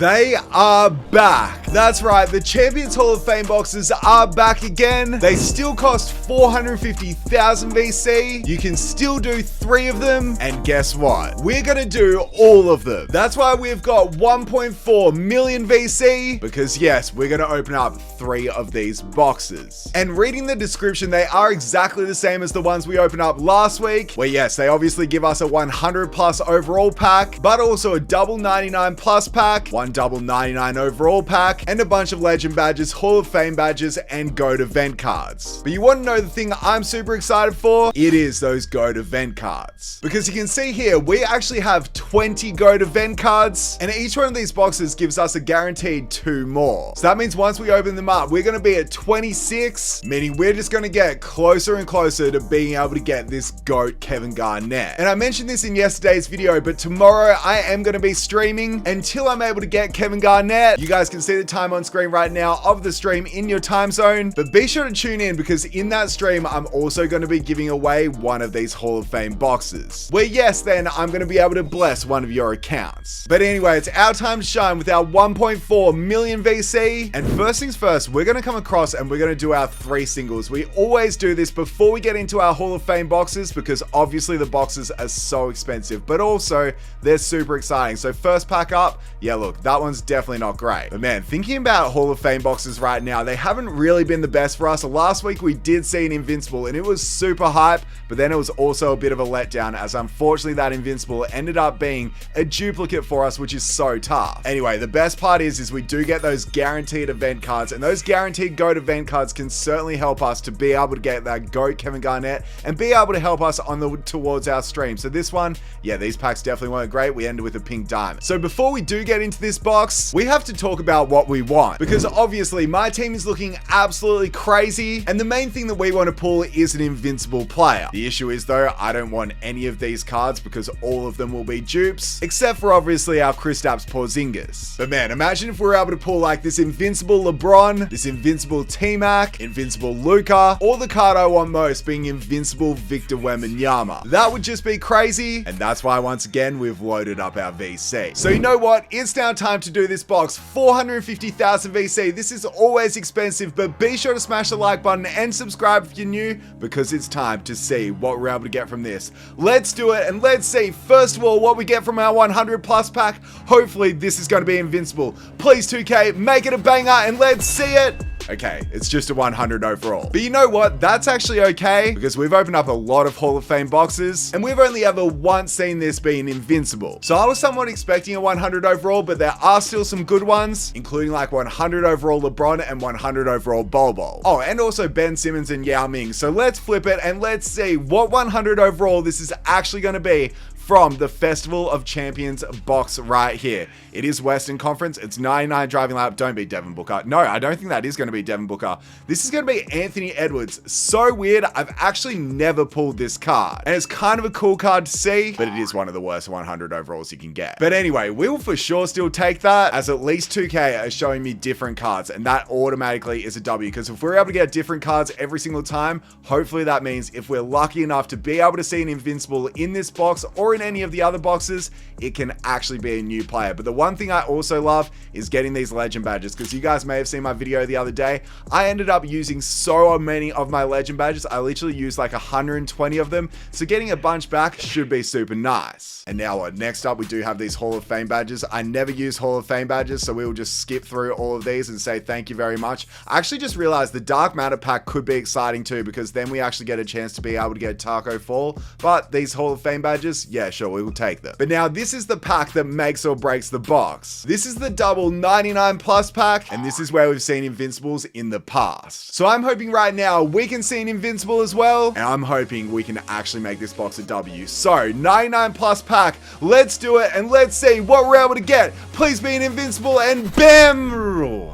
They are back. That's right, the Champions Hall of Fame boxes are back again. They still cost 450,000 VC. You can still do 3 of them. And guess what? We're gonna do all of them. That's why we've got 1.4 million VC, because yes, we're gonna open up 3 of these boxes. And reading the description, they are exactly the same as the ones we opened up last week, where yes, they obviously give us a 100 plus overall pack, but also a double 99 plus pack, one double 99 overall pack, and a bunch of legend badges, Hall of Fame badges, and GOAT event cards. But you want to know the thing I'm super excited for? It is those GOAT event cards. Because you can see here, we actually have 20 GOAT event cards, and each one of these boxes gives us a guaranteed 2 more. So that means once we open them up, we're going to be at 26, meaning we're just going to get closer and closer to being able to get this GOAT Kevin Garnett. And I mentioned this in yesterday's video, but tomorrow I am going to be streaming until I'm able to get Kevin Garnett. You guys can see the time on screen right now of the stream in your time zone, but be sure to tune in because in that stream, I'm also going to be giving away one of these Hall of Fame boxes, where yes, then I'm going to be able to bless one of your accounts. But anyway, it's our time to shine with our 1.4 million VC. And first things first, we're going to come across and we're going to do our 3 singles. We always do this before we get into our Hall of Fame boxes because obviously the boxes are so expensive, but also they're super exciting. So first pack up, yeah, look, that one's definitely not great. But man, thinking about Hall of Fame boxes right now, they haven't really been the best for us. Last week we did see an Invincible and it was super hype, but then it was also a bit of a letdown as unfortunately that Invincible ended up being a duplicate for us, which is so tough. Anyway, the best part is we do get those guaranteed event cards, and those guaranteed GOAT event cards can certainly help us to be able to get that GOAT Kevin Garnett and be able to help us on the towards our stream. So this one, yeah, these packs definitely weren't great. We ended with a pink diamond. So before we do get into this box, we have to talk about what we want, because obviously my team is looking absolutely crazy, and the main thing that we want to pull is an invincible player. The issue is though, I don't want any of these cards because all of them will be dupes, except for obviously our Kristaps Porzingis. But man, imagine if we were able to pull like this invincible LeBron, this invincible T-Mac, invincible Luka, or the card I want most being invincible Victor Wembanyama. That would just be crazy, and that's why once again we've loaded up our VC. So you know what? It's now time to do this box. 450,000 VC. This is always expensive, but be sure to smash the like button and subscribe if you're new because it's time to see what we're able to get from this. Let's do it, and let's see first of all what we get from our 100 plus pack. Hopefully this is going to be invincible. Please 2K, make it a banger, and let's see it. Okay, it's just a 100 overall. But you know what? That's actually okay because we've opened up a lot of Hall of Fame boxes and we've only ever once seen this being invincible. So I was somewhat expecting a 100 overall, but there are still some good ones, including like 100 overall LeBron and 100 overall Bol Bol. Oh, and also Ben Simmons and Yao Ming. So let's flip it and let's see what 100 overall this is actually going to be from the Festival of Champions box right here. It is Western Conference. It's 99 driving lap. Don't be Devin Booker. No, I don't think that is going to be Devin Booker. This is going to be Anthony Edwards. So weird. I've actually never pulled this card. And it's kind of a cool card to see, but it is one of the worst 100 overalls you can get. But anyway, we will for sure still take that, as at least 2K are showing me different cards, and that automatically is a W, because if we're able to get different cards every single time, hopefully that means if we're lucky enough to be able to see an invincible in this box or in any of the other boxes, it can actually be a new player. But the one thing I also love is getting these legend badges, because you guys may have seen my video the other day. I ended up using so many of my legend badges. I literally used like 120 of them, so getting a bunch back should be super nice. And now next up we do have these Hall of Fame badges. I never use Hall of Fame badges, so we will just skip through all of these and say thank you very much. I actually just realized the Dark Matter pack could be exciting too, because then we actually get a chance to be able to get Taco Fall. But these Hall of Fame badges, yeah, sure, we will take them. But now this is the pack that makes or breaks the box. This is the double 99 plus pack, and this is where we've seen invincibles in the past. So I'm hoping right now we can see an invincible as well, and I'm hoping we can actually make this box a W. So 99 plus pack, let's do it, and let's see what we're able to get. Please be an invincible, and bam!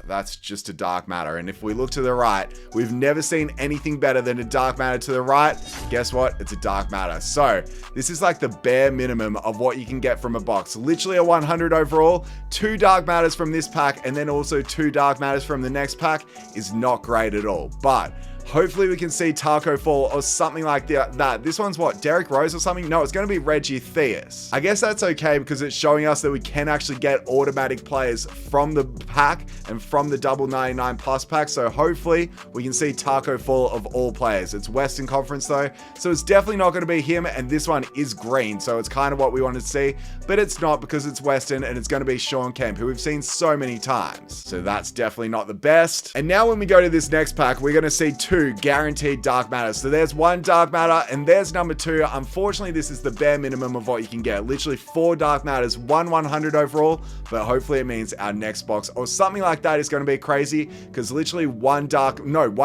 That's just a Dark Matter. And if we look to the right, we've never seen anything better than a Dark Matter to the right. Guess what? It's a Dark Matter. So this is like the bare minimum of what you can get from a box. Literally a 100 overall, 2 Dark Matters from this pack, and then also 2 Dark Matters from the next pack is not great at all. But Hopefully we can see Taco Fall or something like that. This one's what, Derek Rose or something? No, it's going to be Reggie Theus. I guess that's okay because it's showing us that we can actually get automatic players from the pack and from the double 99 plus pack. So hopefully we can see Taco Fall of all players. It's Western Conference though, so it's definitely not going to be him, and this one is green, so it's kind of what we wanted to see, but it's not because it's Western, and it's going to be Sean Kemp, who we've seen so many times. So that's definitely not the best. And now when we go to this next pack, we're going to see 2 guaranteed Dark Matters. So there's 1 Dark Matter, and there's number 2. Unfortunately, this is the bare minimum of what you can get. Literally 4 Dark Matters, 100 overall, but hopefully it means our next box or something like that is going to be crazy, because literally 1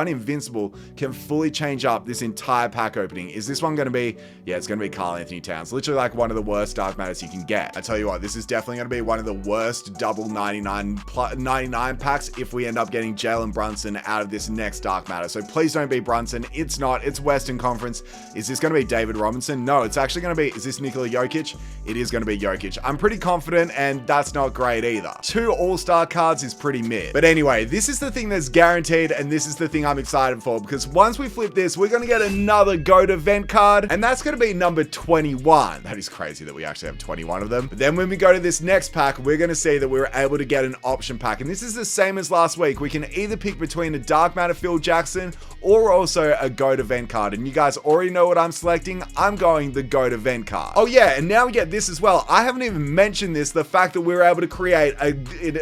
Invincible can fully change up this entire pack opening. Is this one going to be? Yeah, it's going to be Karl Anthony Towns. Literally like one of the worst Dark Matters you can get. I tell you what, this is definitely going to be one of the worst double 99 packs if we end up getting Jalen Brunson out of this next Dark Matter. So please don't be Brunson. It's not. It's Western Conference. Is this going to be David Robinson? No, it's actually going to be, is this Nikola Jokic? It is going to be Jokic. I'm pretty confident, and that's not great either. 2 All-Star cards is pretty mid. But anyway, this is the thing that's guaranteed, and this is the thing I'm excited for, because once we flip this, we're going to get another GOAT event card, and that's going to be number 21. That is crazy that we actually have 21 of them. But then when we go to this next pack, we're going to see that we were able to get an option pack, and this is the same as last week. We can either pick between a Dark Matter Phil Jackson or also a GOAT event card, and you guys already know what I'm selecting. I'm going the GOAT event card. Oh yeah, and now we get this as well. I haven't even mentioned this, the fact that we were able to create a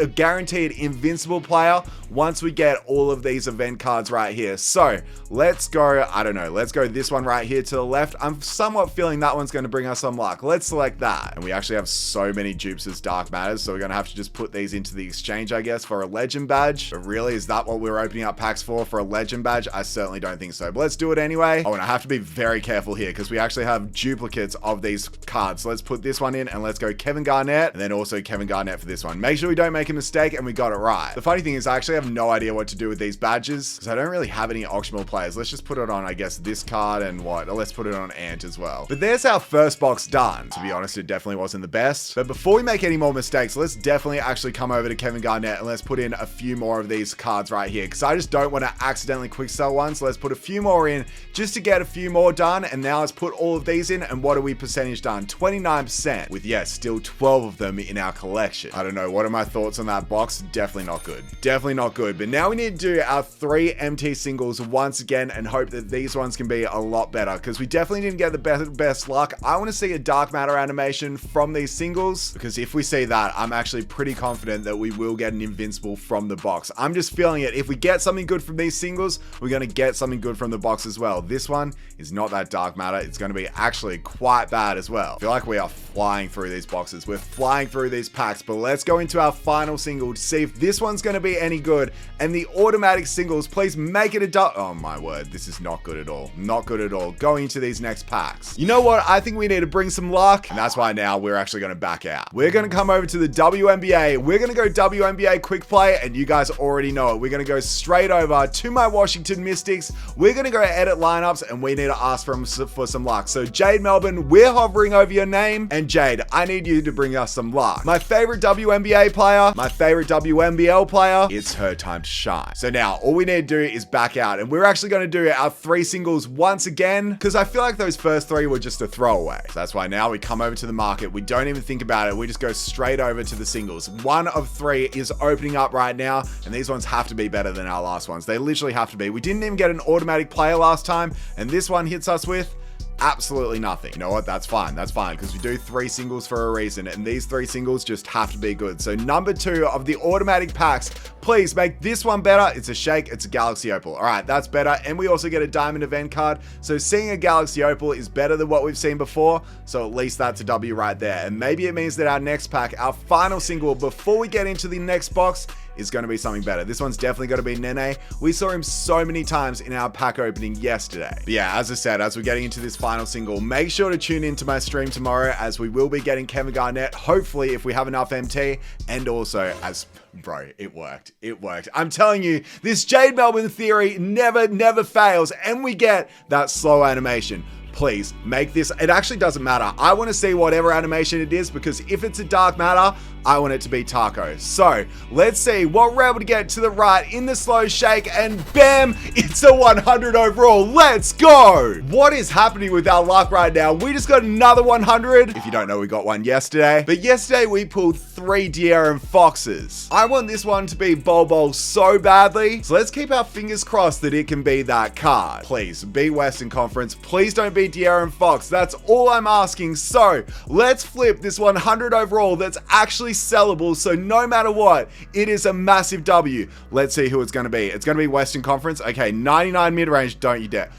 guaranteed invincible player once we get all of these event cards right here. So let's go, I don't know, let's go this one right here to the left. I'm somewhat feeling that one's going to bring us some luck. Let's select that. And we actually have so many dupes as Dark Matters, so we're going to have to just put these into the exchange, I guess, for a legend badge. But really, is that what we're opening up packs for a legend badge? I certainly don't think so, but let's do it anyway. Oh, and I have to be very careful here because we actually have duplicates of these cards. So let's put this one in and let's go Kevin Garnett, and then also Kevin Garnett for this one. Make sure we don't make a mistake, and we got it right. The funny thing is I actually have no idea what to do with these badges because I don't really have any auctionable players. Let's just put it on, I guess, this card, and what? Let's put it on Ant as well. But there's our first box done. To be honest, it definitely wasn't the best. But before we make any more mistakes, let's definitely actually come over to Kevin Garnett and let's put in a few more of these cards right here, because I just don't want to accidentally quick sell one. So let's put a few more in just to get a few more done. And now let's put all of these in, and what are we percentage done? 29%, with yes, still 12 of them in our collection. I don't know, what are my thoughts on that box? Definitely not good. Definitely not good. But now we need to do our 3 MT singles once again and hope that these ones can be a lot better, because we definitely didn't get the best luck. I want to see a Dark Matter animation from these singles, because if we see that, I'm actually pretty confident that we will get an invincible from the box. I'm just feeling it. If we get something good from these singles, we're going to get something good from the box as well. This one is not that Dark Matter. It's going to be actually quite bad as well. I feel like we are flying through these boxes. We're flying through these packs, but let's go into our final single to see if this one's going to be any good. And the automatic singles, please make it a oh my word, this is not good at all. Not good at all. Going into these next packs. You know what? I think we need to bring some luck, and that's why now we're actually going to back out. We're going to come over to the WNBA. We're going to go WNBA quick play, and you guys already know it. We're going to go straight over to my Washington Mystics. We're going to go edit lineups, and we need to ask for some luck. So Jade Melbourne, we're hovering over your name, and Jade, I need you to bring us some luck. My favorite WNBA player, my favorite WNBL player, it's her time to shine. So now all we need to do is back out, and we're actually going to do our 3 singles once again, because I feel like those first 3 were just a throwaway. So that's why now we come over to the market. We don't even think about it. We just go straight over to the singles. 1 of 3 is opening up right now, and these ones have to be better than our last ones. They literally have to be. We didn't even get an automatic player last time, and this one hits us with absolutely nothing. You know what? That's fine. That's fine, because we do 3 singles for a reason, and these 3 singles just have to be good. So number 2 of the automatic packs, please make this one better. It's a shake. It's a Galaxy Opal. All right, that's better. And we also get a Diamond event card. So seeing a Galaxy Opal is better than what we've seen before. So at least that's a W right there. And maybe it means that our next pack, our final single before we get into the next box, is going to be something better. This one's definitely going to be Nene. We saw him so many times in our pack opening yesterday. But yeah, as I said, as we're getting into this final single, make sure to tune into my stream tomorrow, as we will be getting Kevin Garnett, hopefully, if we have enough MT, and also as... Bro, it worked. It worked. I'm telling you, this Jade Melbourne theory never fails, and we get that slow animation. Please make this. It actually doesn't matter. I want to see whatever animation it is, because if it's a Dark Matter, I want it to be Taco. So let's see what we're able to get to the right in the slow shake, and bam, it's a 100 overall. Let's go. What is happening with our luck right now? We just got another 100. If you don't know, we got one yesterday, but yesterday we pulled 3 deer and foxes. I want this one to be Bol so badly, so let's keep our fingers crossed that it can be that card. Please be Western Conference. Please don't be deer and fox. That's all I'm asking. So let's flip this 100 overall that's actually sellable, so no matter what, it is a massive W. Let's see who it's going to be. It's going to be Western Conference. Okay, 99 mid-range, don't you dare.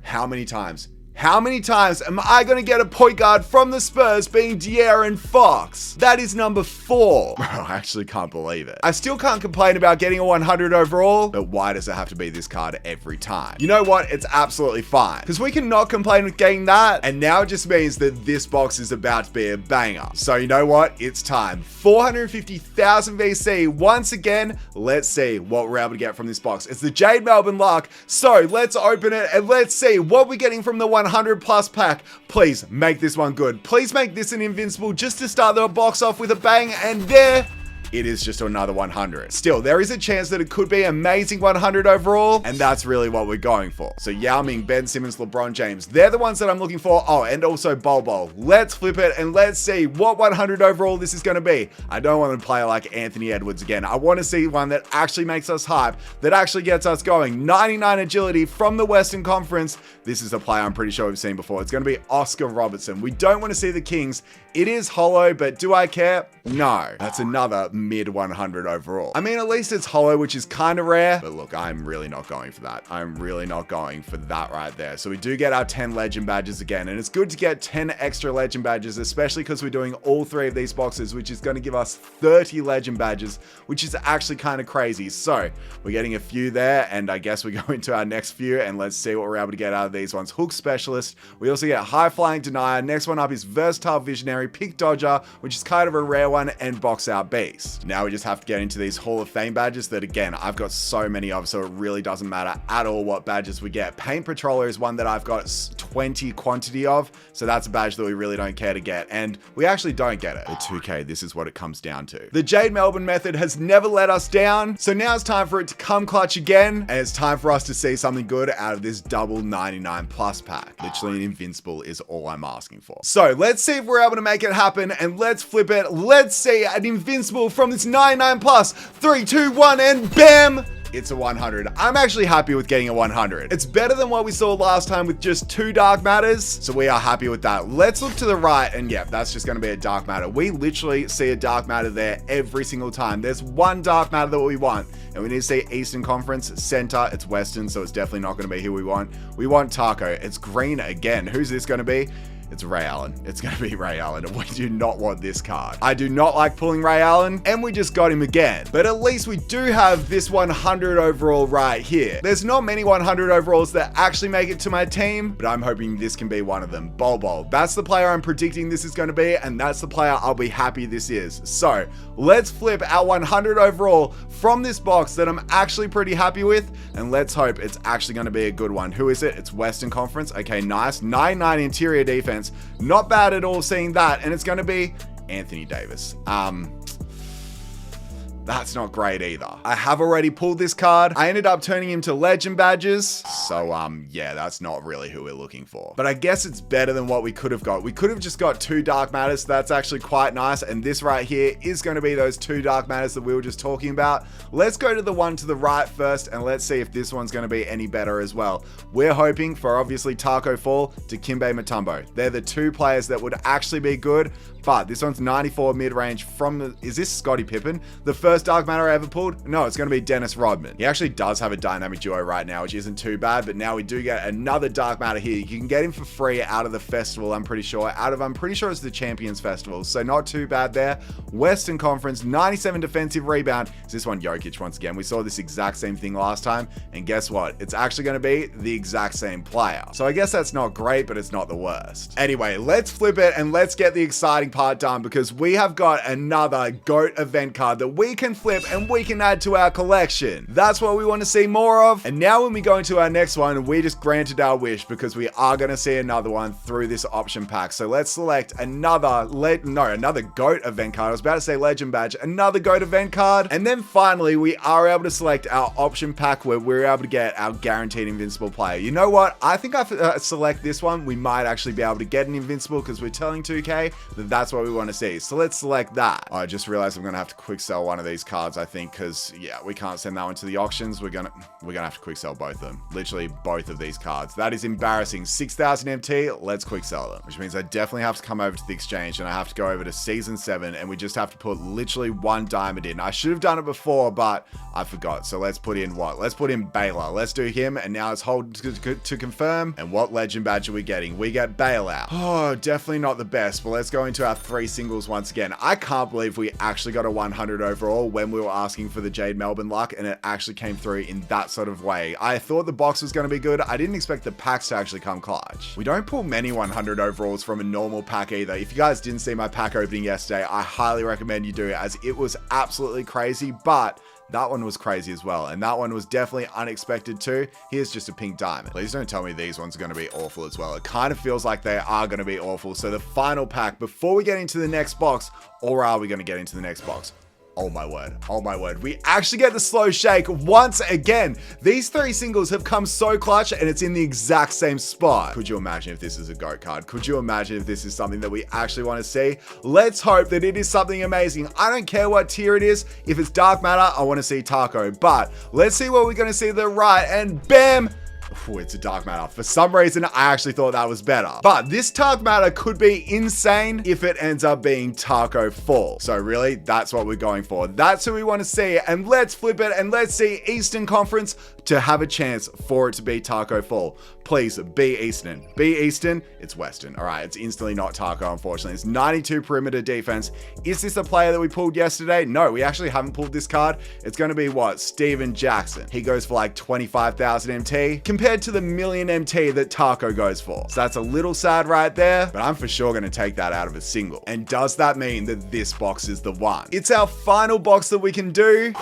How many times? How many times am I going to get a point guard from the Spurs being De'Aaron Fox? That is number 4. Bro, I actually can't believe it. I still can't complain about getting a 100 overall, but why does it have to be this card every time? You know what? It's absolutely fine, because we cannot complain with getting that, and now it just means that this box is about to be a banger. So you know what? It's time. 450,000 VC. Once again, let's see what we're able to get from this box. It's the Jade Melbourne luck, so let's open it and let's see what we're getting from the 100 plus pack. Please make this one good. Please make this an invincible just to start the box off with a bang, and there it is, just another 100. Still, there is a chance that it could be amazing 100 overall, and that's really what we're going for. So Yao Ming, Ben Simmons, LeBron James, they're the ones that I'm looking for. Oh, and also Bol. Let's flip it and let's see what 100 overall this is going to be. I don't want to play like Anthony Edwards again. I want to see one that actually makes us hype, that actually gets us going. 99 agility from the Western Conference. This is a player I'm pretty sure we've seen before. It's going to be Oscar Robertson. We don't want to see the Kings. It is hollow, but do I care? No. That's another mid 100 overall. I mean, at least it's hollow, which is kind of rare, but look, I'm really not going for that. I'm really not going for that right there. So we do get our 10 legend badges again, and it's good to get 10 extra legend badges, especially because we're doing all 3 of these boxes, which is going to give us 30 legend badges, which is actually kind of crazy. So we're getting a few there, and I guess we go into our next few, and let's see what we're able to get out of these ones. Hook Specialist. We also get High Flying Denier. Next one up is Versatile Visionary, Pick Dodger, which is kind of a rare one, and Box Out Beast. Now we just have to get into these Hall of Fame badges that, again, I've got so many of, so it really doesn't matter at all what badges we get. Paint Patroller is one that I've got 20 quantity of, so that's a badge that we really don't care to get, and we actually don't get it. The 2K, this is what it comes down to. The Jade Melbourne method has never let us down, so now it's time for it to come clutch again, and it's time for us to see something good out of this double 99 plus pack. Literally an invincible is all I'm asking for. So let's see if we're able to make it happen, and let's flip it. Let's see an invincible from this 99 plus. 3, 2, 1, and bam! It's a 100. I'm actually happy with getting a 100. It's better than what we saw last time with just 2 Dark Matters, so we are happy with that. Let's look to the right, and yeah, that's just going to be a Dark Matter. We literally see a Dark Matter there every single time. There's one Dark Matter that we want, and we need to see Eastern Conference, Center. It's Western, so it's definitely not going to be who we want. We want Taco. It's green again. Who's this going to be? It's Ray Allen. It's going to be Ray Allen, and we do not want this card. I do not like pulling Ray Allen, and we just got him again. But at least we do have this 100 overall right here. There's not many 100 overalls that actually make it to my team, but I'm hoping this can be one of them. Bol. That's the player I'm predicting this is going to be, and that's the player I'll be happy this is. So let's flip our 100 overall from this box that I'm actually pretty happy with, and let's hope it's actually going to be a good one. Who is it? It's Western Conference. Okay, nice. 9-9 interior defense. Not bad at all seeing that, and it's going to be Anthony Davis. That's not great either. I have already pulled this card. I ended up turning him to legend badges. So, yeah, that's not really who we're looking for. But I guess it's better than what we could have got. We could have just got 2 Dark Matters. So that's actually quite nice. And this right here is going to be those 2 Dark Matters that we were just talking about. Let's go to the one to the right first, and let's see if this one's going to be any better as well. We're hoping for, obviously, Taco Fall to Kimbe Mutombo. They're the 2 players that would actually be good. But this one's 94 mid-range from the... Is this Scottie Pippen? The first Dark Matter I ever pulled? No, it's going to be Dennis Rodman. He actually does have a dynamic duo right now, which isn't too bad, but now we do get another Dark Matter here. You can get him for free out of the festival, I'm pretty sure. I'm pretty sure it's the Champions Festival, so not too bad there. Western Conference, 97 defensive rebound. Is this one Jokic once again? We saw this exact same thing last time, and guess what? It's actually going to be the exact same player. So I guess that's not great, but it's not the worst. Anyway, let's flip it, and let's get the exciting part part done because we have got another GOAT event card that we can flip and we can add to our collection. That's what we want to see more of. And now when we go into our next one, we just granted our wish because we are going to see another one through this option pack. So let's select another GOAT event card. I was about to say legend badge, another GOAT event card. And then finally, we are able to select our option pack where we're able to get our guaranteed invincible player. You know what? I think I select this one. We might actually be able to get an invincible because we're telling 2K that that's what we want to see. So let's select that. I just realized I'm going to have to quick sell one of these cards, I think, because yeah, we can't send that one to the auctions. We're gonna have to quick sell both of them. Literally both of these cards. That is embarrassing. 6,000 MT. Let's quick sell them, which means I definitely have to come over to the exchange and I have to go over to season 7 and we just have to put literally 1 diamond in. I should have done it before, but I forgot. So let's put in what? Let's put in Baylor. Let's do him. And now it's hold to confirm. And what legend badge are we getting? We get Bailout. Oh, definitely not the best, but let's go into our 3 singles once again. I can't believe we actually got a 100 overall when we were asking for the Jade Melbourne luck and it actually came through in that sort of way. I thought the box was going to be good. I didn't expect the packs to actually come clutch. We don't pull many 100 overalls from a normal pack either. If you guys didn't see my pack opening yesterday, I highly recommend you do it as it was absolutely crazy, but that one was crazy as well. And that one was definitely unexpected too. Here's just a pink diamond. Please don't tell me these ones are going to be awful as well. It kind of feels like they are going to be awful. So the final pack before we get into the next box, or are we going to get into the next box? Oh my word. Oh my word. We actually get the slow shake once again. These 3 singles have come so clutch and it's in the exact same spot. Could you imagine if this is a GOAT card? Could you imagine if this is something that we actually want to see? Let's hope that it is something amazing. I don't care what tier it is. If it's dark matter, I want to see Taco, but let's see what we're going to see to the right and bam. Ooh, it's a dark matter. For some reason, I actually thought that was better. But this dark matter could be insane if it ends up being Taco full. So really, that's what we're going for. That's who we want to see. And let's flip it and let's see Eastern Conference to have a chance for it to be Taco full. Please be Eastern. Be Eastern. It's Western. All right, it's instantly not Taco, unfortunately. It's 92 perimeter defense. Is this a player that we pulled yesterday? No, we actually haven't pulled this card. It's going to be what? Steven Jackson. He goes for like 25,000 MT compared to the million MT that Taco goes for. So that's a little sad right there, but I'm for sure going to take that out of a single. And does that mean that this box is the one? It's our final box that we can do.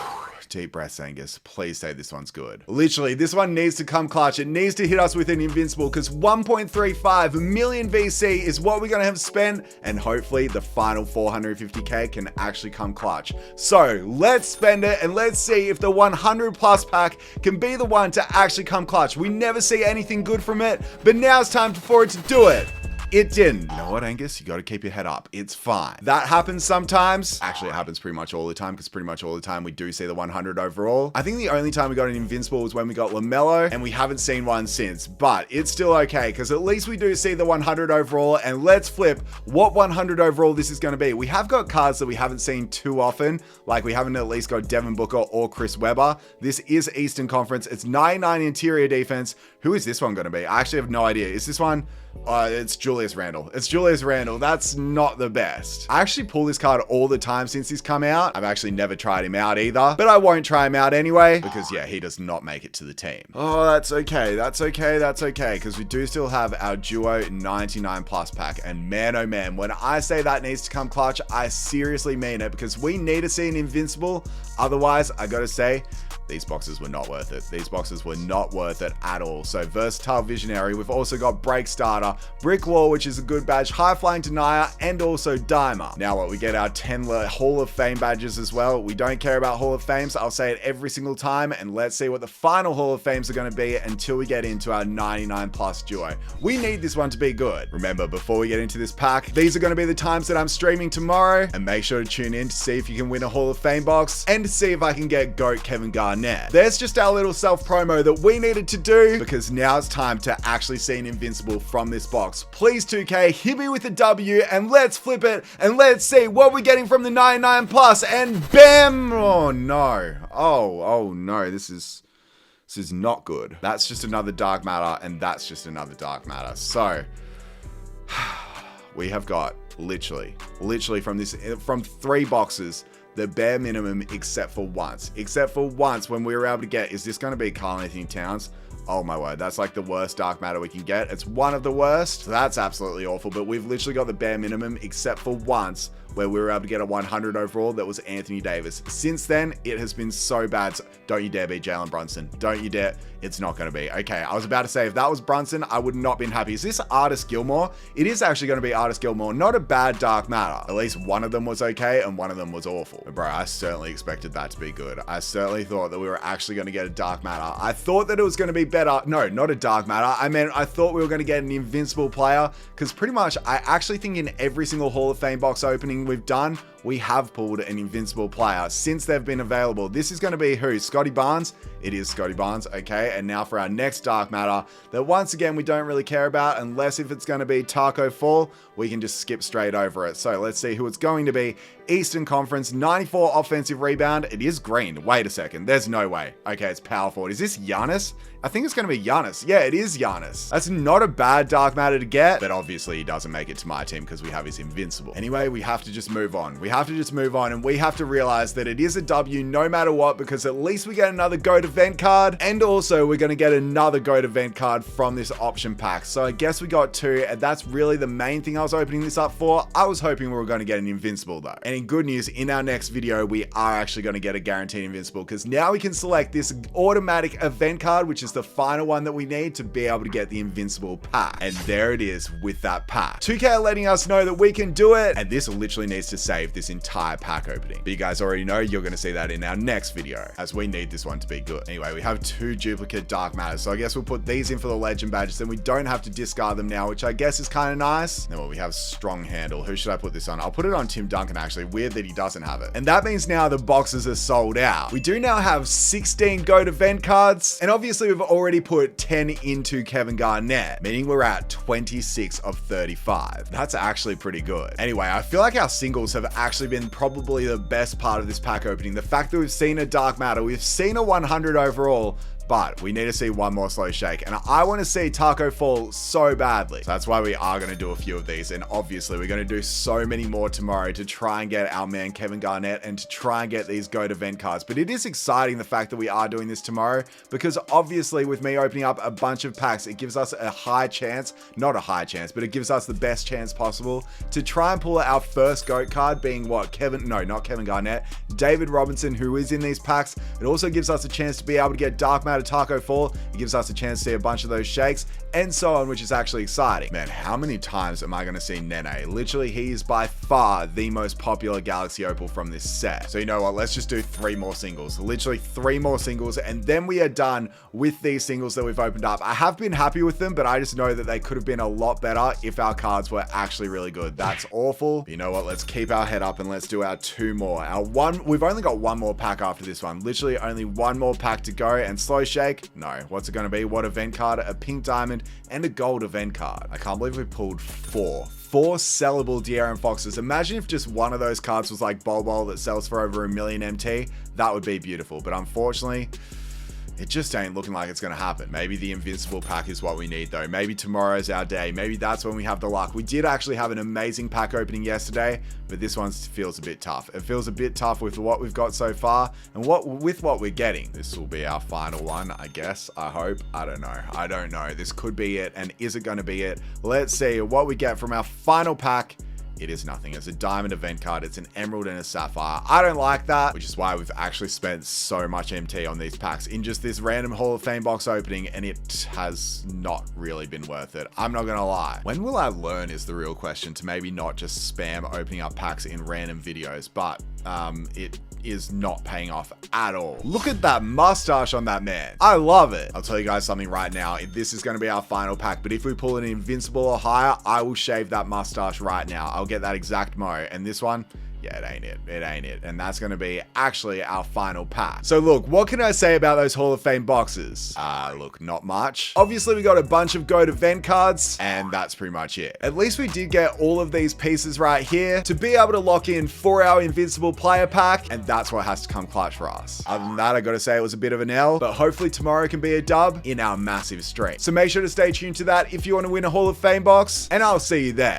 Deep breaths, Angus. Please say this one's good. Literally, this one needs to come clutch. It needs to hit us with an invincible because 1.35 million VC is what we're going to have spent. And hopefully the final 450k can actually come clutch. So let's spend it and let's see if the 100 plus pack can be the one to actually come clutch. We never see anything good from it, but now it's time for it to do it. It didn't. You know what, Angus? You got to keep your head up. It's fine. That happens sometimes. Actually, it happens pretty much all the time because pretty much all the time we do see the 100 overall. I think the only time we got an invincible was when we got LaMelo and we haven't seen one since, but it's still okay because at least we do see the 100 overall. And let's flip what 100 overall this is going to be. We have got cards that we haven't seen too often. Like we haven't at least got Devin Booker or Chris Webber. This is Eastern Conference. It's 99 interior defense. Who is this one going to be? I actually have no idea. Is this one? It's Julius Randle. It's Julius Randle. That's not the best. I actually pull this card all the time since he's come out. I've actually never tried him out either, but I won't try him out anyway because yeah, he does not make it to the team. Oh, that's okay. That's okay. That's okay. Because we do still have our duo 99 plus pack. And man, oh man, when I say that needs to come clutch, I seriously mean it because we need to see an invincible. Otherwise, I got to say, these boxes were not worth it. These boxes were not worth it at all. So Versatile Visionary. We've also got Break Starter, Brick Wall, which is a good badge, High Flying Denier, and also Dimer. Now what, we get our 10 Hall of Fame badges as well. We don't care about Hall of Fames. I'll say it every single time. And let's see what the final Hall of Fames are going to be until we get into our 99 plus duo. We need this one to be good. Remember, before we get into this pack, these are going to be the times that I'm streaming tomorrow. And make sure to tune in to see if you can win a Hall of Fame box and to see if I can get GOAT Kevin Garnett. There's just our little self-promo that we needed to do because now it's time to actually see an invincible from this box. Please 2K, hit me with a W and let's flip it and let's see what we're getting from the 99 plus and bam! Oh no. Oh no, this is not good. That's just another dark matter and that's just another dark matter. So we have got literally from 3 boxes, the bare minimum except for once when we were able to get, is this going to be Karl Anthony Towns? Oh my word, that's like the worst dark matter we can get. It's one of the worst. So that's absolutely awful, but we've literally got the bare minimum except for once where we were able to get a 100 overall. That was Anthony Davis. Since then, it has been so bad. So don't you dare be Jalen Brunson. Don't you dare. It's not going to be. Okay, I was about to say, if that was Brunson, I would not been happy. Is this Artis Gilmore? It is actually going to be Artis Gilmore. Not a bad dark matter. At least one of them was okay and one of them was awful. But bro, I certainly expected that to be good. I certainly thought that we were actually going to get a dark matter. I thought that it was going to be better. No, not a dark matter. I mean, I thought we were going to get an invincible player because pretty much I actually think in every single Hall of Fame box opening we've done, we have pulled an invincible player since they've been available. This is going to be who? Scotty Barnes? It is Scotty Barnes. Okay, and now for our next dark matter that once again we don't really care about unless if it's going to be Taco Fall, we can just skip straight over it. So let's see who it's going to be. Eastern Conference, 94 offensive rebound. It is green. Wait a second. There's no way. Okay, it's power forward. Is this Giannis? I think it's going to be Giannis. Yeah, it is Giannis. That's not a bad dark matter to get, but obviously he doesn't make it to my team because we have his invincible. Anyway, we have to just move on. We have to just move on, and we have to realize that it is a W no matter what, because at least we get another GOAT event card, and also we're going to get another GOAT event card from this option pack. So I guess we got two, and that's really the main thing I was opening this up for. I was hoping we were going to get an invincible though. And in good news, in our next video, we are actually going to get a guaranteed invincible, because now we can select this automatic event card, which is the final one that we need to be able to get the invincible pack. And there it is with that pack. 2K are letting us know that we can do it, and this literally needs to save this entire pack opening. But you guys already know you're going to see that in our next video, as we need this one to be good. Anyway, we have two duplicate dark matters, so I guess we'll put these in for the legend badges, then we don't have to discard them now, which I guess is kind of nice. Then well, we have strong handle. Who should I put this on? I'll put it on Tim Duncan, actually. Weird that he doesn't have it. And that means now the boxes are sold out. We do now have 16 GOAT event cards, and obviously we've already put 10 into Kevin Garnett, meaning we're at 26 of 35. That's actually pretty good. Anyway, I feel like our singles have actually been probably the best part of this pack opening. The fact that we've seen a dark matter, we've seen a 100 overall, but we need to see one more slow shake, and I want to see Taco Fall so badly. So that's why we are going to do a few of these, and obviously we're going to do so many more tomorrow to try and get our man Kevin Garnett and to try and get these GOAT event cards. But it is exciting the fact that we are doing this tomorrow, because obviously with me opening up a bunch of packs, it gives us a high chance, not a high chance, but it gives us the best chance possible to try and pull our first GOAT card, being what? Not Kevin Garnett, David Robinson, who is in these packs. It also gives us a chance to be able to get dark matter Taco Fall. It gives us a chance to see a bunch of those shakes and so on, which is actually exciting. Man, how many times am I going to see Nene? Literally, he is by far the most popular Galaxy Opal from this set. So you know what? Let's just do 3 more singles. Literally 3 more singles, and then we are done with these singles that we've opened up. I have been happy with them, but I just know that they could have been a lot better if our cards were actually really good. That's awful. But you know what? Let's keep our head up and let's do our 2 more. We've only got 1 more pack after this one. Literally only 1 more pack to go, and slow shake. No, what's it going to be? What event card? A pink diamond and a gold event card. I can't believe we pulled 4 sellable De'Aaron Foxes. Imagine if just one of those cards was like Bol Bol that sells for over 1 million MT. That would be beautiful, but unfortunately, it just ain't looking like it's going to happen. Maybe the invincible pack is what we need though. Maybe tomorrow's our day. Maybe that's when we have the luck. We did actually have an amazing pack opening yesterday, but this one feels a bit tough. It feels a bit tough with what we've got so far and with what we're getting. This will be our final one, I guess. I hope. I don't know. I don't know. This could be it. And is it going to be it? Let's see what we get from our final pack. It is nothing. It's a diamond event card. It's an emerald and a sapphire. I don't like that, which is why we've actually spent so much MT on these packs in just this random Hall of Fame box opening, and it has not really been worth it. I'm not gonna lie. When will I learn is the real question, to maybe not just spam opening up packs in random videos, but it is not paying off at all. Look at that mustache on that man. I love it. I'll tell you guys something right now. This is going to be our final pack, but if we pull an invincible or higher, I will shave that mustache right now. I'll get that exact mo. And this one, yeah, it ain't it. It ain't it. And that's going to be actually our final pack. So look, what can I say about those Hall of Fame boxes? Look, not much. Obviously, we got a bunch of GOAT event cards, and that's pretty much it. At least we did get all of these pieces right here to be able to lock in for our invincible player pack, and that's what has to come clutch for us. Other than that, I got to say it was a bit of an L, but hopefully tomorrow can be a dub in our massive stream. So make sure to stay tuned to that if you want to win a Hall of Fame box, and I'll see you there.